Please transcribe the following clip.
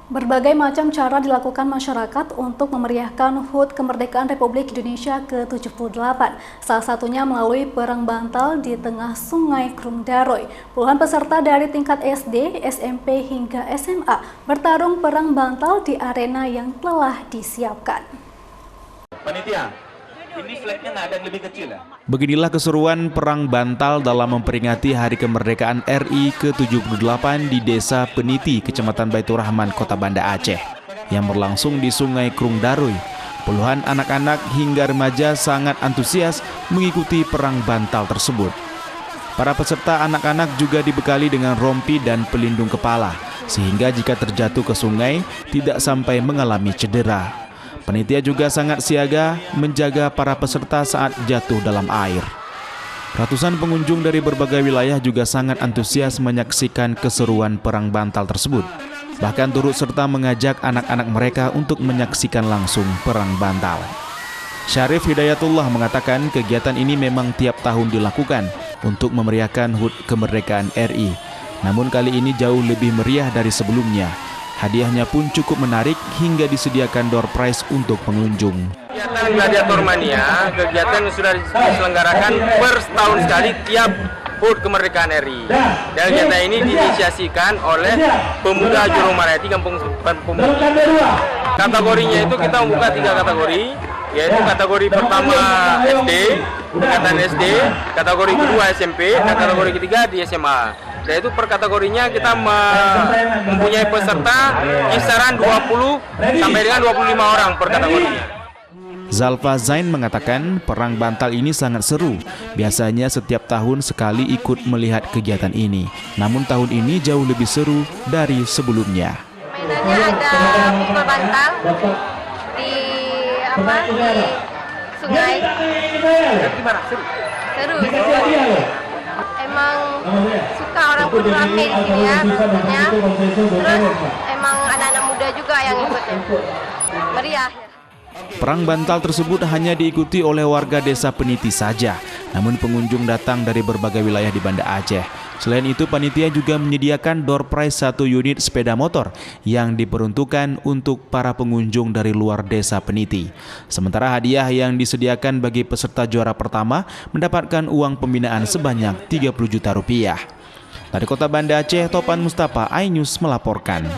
Berbagai macam cara dilakukan masyarakat untuk memeriahkan HUT Kemerdekaan Republik Indonesia ke-78. Salah satunya melalui perang bantal di tengah Sungai Krung Daroy. Puluhan peserta dari tingkat SD, SMP hingga SMA bertarung perang bantal di arena yang telah disiapkan. Panitia, ini flagnya nggak ada yang lebih kecil ya? Beginilah keseruan perang bantal dalam memperingati Hari Kemerdekaan RI ke-78 di Desa Peniti, Kecamatan Baitur Rahman, Kota Banda Aceh, yang berlangsung di Sungai Krung Daroy. Puluhan anak-anak hingga remaja sangat antusias mengikuti perang bantal tersebut. Para peserta anak-anak juga dibekali dengan rompi dan pelindung kepala, sehingga jika terjatuh ke sungai tidak sampai mengalami cedera. Panitia juga sangat siaga menjaga para peserta saat jatuh dalam air. Ratusan pengunjung dari berbagai wilayah juga sangat antusias menyaksikan keseruan perang bantal tersebut. Bahkan turut serta mengajak anak-anak mereka untuk menyaksikan langsung perang bantal. Syarif Hidayatullah mengatakan kegiatan ini memang tiap tahun dilakukan untuk memeriahkan HUT Kemerdekaan RI. Namun kali ini jauh lebih meriah dari sebelumnya. Hadiahnya pun cukup menarik hingga disediakan door prize untuk pengunjung. Kegiatan Gladiator Mania, kegiatan yang sudah diselenggarakan per setahun sekali tiap HUT Kemerdekaan RI. Dan kegiatan ini diinisiasikan oleh Pemuda Juru Mareti Kampung Pemuda. Kategorinya itu kita membuka 3 kategori, yaitu kategori pertama SD, tingkatan SD, kategori kedua SMP, dan kategori ketiga di SMA. Dan itu per kategorinya kita mempunyai peserta kisaran 20 sampai dengan 25 orang per kategorinya. Zalfa Zain mengatakan perang bantal ini sangat seru. Biasanya setiap tahun sekali ikut melihat kegiatan ini. Namun tahun ini jauh lebih seru dari sebelumnya. Mainannya ada pukul bantal di sungai. Gimana? Seru? Seru. Emang suka orang pun ramai di sini ya, tentunya. Terus emang anak-anak muda juga yang ikut. Meriah. Perang bantal tersebut hanya diikuti oleh warga Desa Peniti saja, namun pengunjung datang dari berbagai wilayah di Banda Aceh. Selain itu, panitia juga menyediakan door prize 1 unit sepeda motor yang diperuntukkan untuk para pengunjung dari luar Desa Peniti. Sementara hadiah yang disediakan bagi peserta juara pertama mendapatkan uang pembinaan sebanyak 30 juta rupiah. Dari Kota Banda Aceh, Topan Mustafa, iNews melaporkan.